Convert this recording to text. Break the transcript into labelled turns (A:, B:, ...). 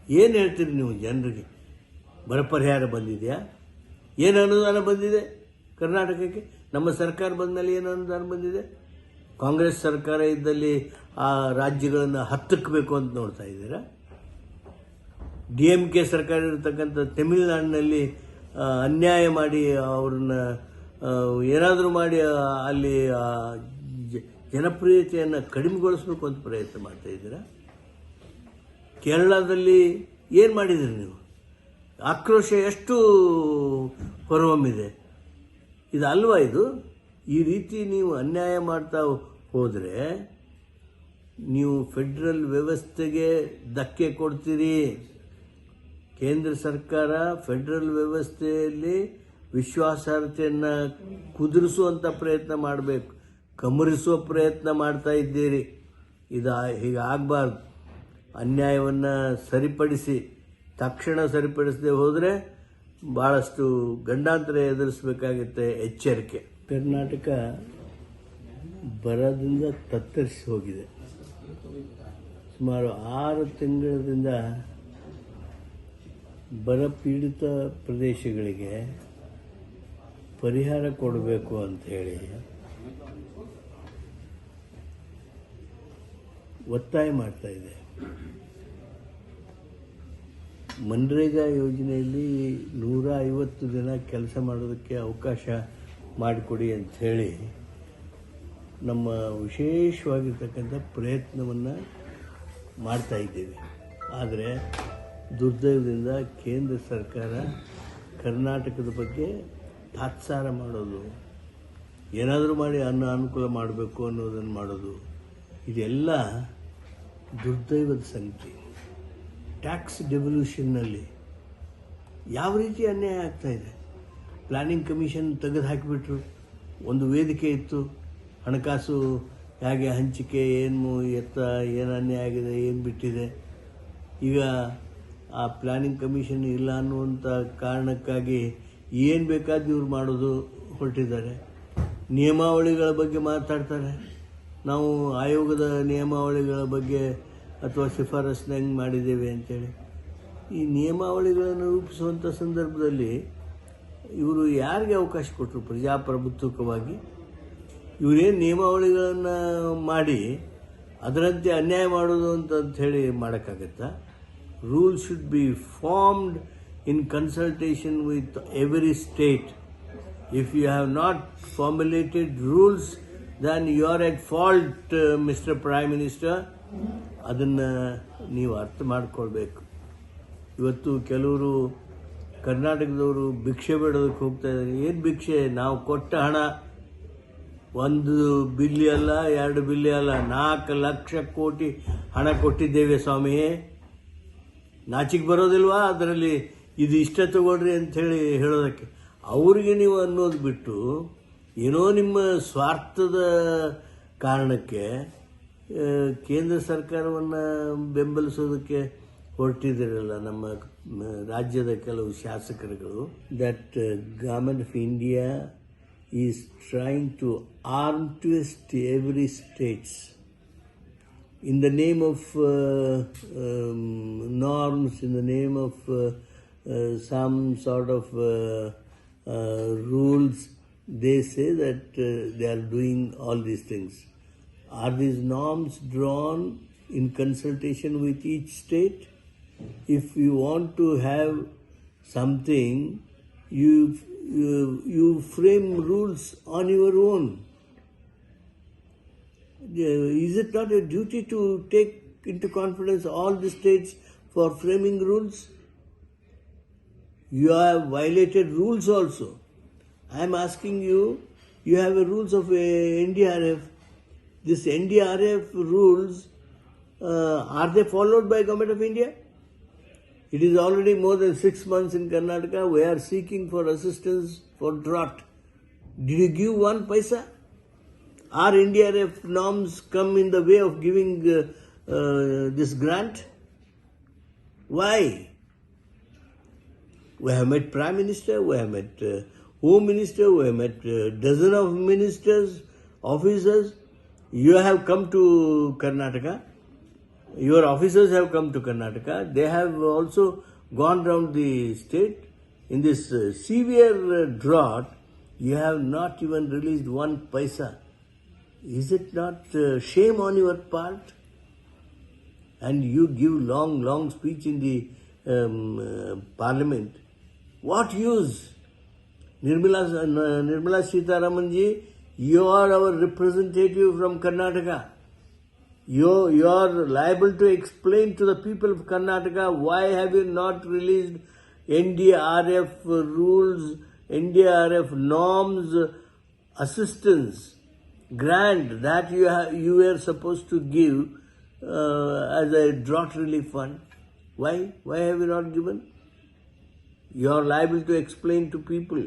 A: ಏನು ಹೇಳ್ತೀರಿ ನೀವು ಜನರಿಗೆ? ಬರ ಪರಿಹಾರ ಬಂದಿದೆಯಾ? ಏನು ಅನುದಾನ ಬಂದಿದೆ ಕರ್ನಾಟಕಕ್ಕೆ? ನಮ್ಮ ಸರ್ಕಾರ ಬಂದ ಮೇಲೆ ಏನು ಅನುದಾನ ಬಂದಿದೆ? ಕಾಂಗ್ರೆಸ್ ಸರ್ಕಾರ ಇದ್ದಲ್ಲಿ ಆ ರಾಜ್ಯಗಳನ್ನು ಹತ್ತಕ್ಕಬೇಕು ಅಂತ ನೋಡ್ತಾ ಇದ್ದೀರಾ? DMK ಸರ್ಕಾರ ಇರತಕ್ಕಂಥ ತಮಿಳುನಾಡಿನಲ್ಲಿ ಅನ್ಯಾಯ ಮಾಡಿ ಅವ್ರನ್ನ ಏನಾದರೂ ಮಾಡಿ ಅಲ್ಲಿ ಜನಪ್ರಿಯತೆಯನ್ನು ಕಡಿಮೆಗೊಳಿಸಬೇಕು ಅಂತ ಪ್ರಯತ್ನ ಮಾಡ್ತಾ ಇದ್ದೀರಾ? ಕೇರಳದಲ್ಲಿ ಏನು ಮಾಡಿದಿರಿ ನೀವು? ಆಕ್ರೋಶ ಎಷ್ಟು ಹೊರಹೊಮ್ಮಿದೆ. ಇದು ಅಲ್ವಾ ಇದು? ಈ ರೀತಿ ನೀವು ಅನ್ಯಾಯ ಮಾಡ್ತಾ ಹೋದರೆ ನೀವು ಫೆಡ್ರಲ್ ವ್ಯವಸ್ಥೆಗೆ ಧಕ್ಕೆ ಕೊಡ್ತೀರಿ. ಕೇಂದ್ರ ಸರ್ಕಾರ ಫೆಡ್ರಲ್ ವ್ಯವಸ್ಥೆಯಲ್ಲಿ ವಿಶ್ವಾಸಾರ್ಹತೆಯನ್ನು ಕುದುರಿಸುವಂಥ ಪ್ರಯತ್ನ ಮಾಡಬೇಕು, ಕಮರಿಸುವ ಪ್ರಯತ್ನ ಮಾಡ್ತಾ ಇದ್ದೀರಿ. ಇದು ಹೀಗಾಗಬಾರ್ದು. ಅನ್ಯಾಯವನ್ನು ಸರಿಪಡಿಸಿ, ತಕ್ಷಣ ಸರಿಪಡಿಸದೆ ಹೋದರೆ ಭಾಳಷ್ಟು ಗಂಡಾಂತರ ಎದುರಿಸಬೇಕಾಗುತ್ತೆ. ಎಚ್ಚರಿಕೆ. ಕರ್ನಾಟಕ ಬರದಿಂದ ತತ್ತರಿಸಿ ಹೋಗಿದೆ. ಸುಮಾರು 6 ತಿಂಗಳಿಂದ ಬರ ಪೀಡಿತ ಪ್ರದೇಶಗಳಿಗೆ ಪರಿಹಾರ ಕೊಡಬೇಕು ಅಂಥೇಳಿ ಒತ್ತಾಯ ಮಾಡ್ತಾ ಇದೆ. ಮನ್ರೇಗಾ ಯೋಜನೆಯಲ್ಲಿ 150 ದಿನ ಕೆಲಸ ಮಾಡೋದಕ್ಕೆ ಅವಕಾಶ ಮಾಡಿಕೊಡಿ ಅಂಥೇಳಿ ನಮ್ಮ ವಿಶೇಷವಾಗಿರ್ತಕ್ಕಂಥ ಪ್ರಯತ್ನವನ್ನು ಮಾಡ್ತಾ ಇದ್ದೇವೆ. ಆದರೆ ದುರ್ದೈವದಿಂದ ಕೇಂದ್ರ ಸರ್ಕಾರ ಕರ್ನಾಟಕದ ಬಗ್ಗೆ ತಾತ್ಸಾರ ಮಾಡೋದು, ಏನಾದರೂ ಮಾಡಿ ಅನುಕೂಲ ಮಾಡಬೇಕು ಅನ್ನೋದನ್ನು ಮಾಡೋದು, ಇದೆಲ್ಲ ದುರ್ದೈವದ ಸಂಗತಿ. ಟ್ಯಾಕ್ಸ್ ಡೆವಲ್ಯೂಷನ್ನಲ್ಲಿ ಯಾವ ರೀತಿ ಅನ್ಯಾಯ ಆಗ್ತಾಯಿದೆ. ಪ್ಲ್ಯಾನಿಂಗ್ ಕಮಿಷನ್ ತೆಗೆದು ಹಾಕಿಬಿಟ್ರು. ಒಂದು ವೇದಿಕೆ ಇತ್ತು, ಹಣಕಾಸು ಹೇಗೆ ಹಂಚಿಕೆ, ಏನು ಏನು ಅನ್ಯಾಯ ಆಗಿದೆ, ಏನು ಬಿಟ್ಟಿದೆ. ಈಗ ಆ ಪ್ಲ್ಯಾನಿಂಗ್ ಕಮಿಷನ್ ಇಲ್ಲ ಅನ್ನುವಂಥ ಕಾರಣಕ್ಕಾಗಿ ಏನು ಬೇಕಾದ್ದು ಇವ್ರು ಮಾಡೋದು ಹೊರಟಿದ್ದಾರೆ. ನಿಯಮಾವಳಿಗಳ ಬಗ್ಗೆ ಮಾತಾಡ್ತಾರೆ. ನಾವು ಆಯೋಗದ ನಿಯಮಾವಳಿಗಳ ಬಗ್ಗೆ ಅಥವಾ ಶಿಫಾರಸನ್ನ ಹೆಂಗೆ ಮಾಡಿದ್ದೇವೆ ಅಂತೇಳಿ. ಈ ನಿಯಮಾವಳಿಗಳನ್ನು ರೂಪಿಸುವಂಥ ಸಂದರ್ಭದಲ್ಲಿ ಇವರು ಯಾರಿಗೆ ಅವಕಾಶ ಕೊಟ್ಟರು? ಪ್ರಜಾಪ್ರಭುತ್ವಕವಾಗಿ ಇವರೇನು ನಿಯಮಾವಳಿಗಳನ್ನು ಮಾಡಿ ಅದರಂತೆ ಅನ್ಯಾಯ ಮಾಡೋದು ಅಂತ ಹೇಳಿ ಮಾಡೋಕ್ಕಾಗತ್ತಾ? Rules should be formed in consultation with every state. If you have not formulated rules then you are at fault, Mister prime minister. ಅದನ್ನು ನೀವು ಅರ್ಥ ಮಾಡಿಕೊಳ್ಬೇಕು. ಇವತ್ತು ಕೆಲವರು ಕರ್ನಾಟಕದವರು ಭಿಕ್ಷೆ ಬೇಡೋದಕ್ಕೆ ಹೋಗ್ತಾ ಇದ್ದಾರೆ. ಏನು ಭಿಕ್ಷೆ? ನಾವು ಕೊಟ್ಟ ಹಣ 1 ಬಿಲ್ಲಿ ಅಲ್ಲ, 2 ಬಿಲ್ಲಿ ಅಲ್ಲ, 4 ಲಕ್ಷ ಕೋಟಿ ಹಣ ಕೊಟ್ಟಿದ್ದೇವೆ ಸ್ವಾಮಿ. ನಾಚಿಕೆ ಬರೋದಿಲ್ವಾ ಅದರಲ್ಲಿ? ಇದು ಇಷ್ಟ ತಗೊಳ್ರಿ ಅಂಥೇಳಿ ಹೇಳೋದಕ್ಕೆ. ಅವ್ರಿಗೆ ನೀವು ಅನ್ನೋದು ಬಿಟ್ಟು ಏನೋ ನಿಮ್ಮ ಸ್ವಾರ್ಥದ ಕಾರಣಕ್ಕೆ ಕೇಂದ್ರ ಸರ್ಕಾರವನ್ನು ಬೆಂಬಲಿಸೋದಕ್ಕೆ ಹೊರಟಿದ್ದೀರಲ್ಲ ನಮ್ಮ ರಾಜ್ಯದ ಕೆಲವು ಶಾಸಕರುಗಳು. That government of India is trying to arm twist every states in the name of norms, in the name of some sort of rules. They say that they are doing all these things. Are these norms drawn in consultation with each state? If you want to have something, you frame rules on your own. Is it not a duty to take into confidence all the states for framing rules? You have violated rules also. I am asking you, you have a rules of NDRF. This NDRF rules, are they followed by Government of India? It is already more than 6 months in Karnataka. We are seeking for assistance for drought. Did you give 1 paisa? Are NDRF norms come in the way of giving this grant? Why? We have met Prime Minister, we have met Home Minister, we have met dozen of ministers, officers. You have come to Karnataka. Your officers have come to Karnataka. They have also gone round the state. In this severe drought, you have not even released one paisa. Is it not shame on your part? And you give long speech in the parliament. What use? Nirmala Sitharamanji, you are our representative from Karnataka. You are liable to explain to the people of Karnataka why have you not released NDRF rules, NDRF norms, assistance, grant that you were supposed to give as a drought relief fund. Why? Why have you not given? You are liable to explain to people.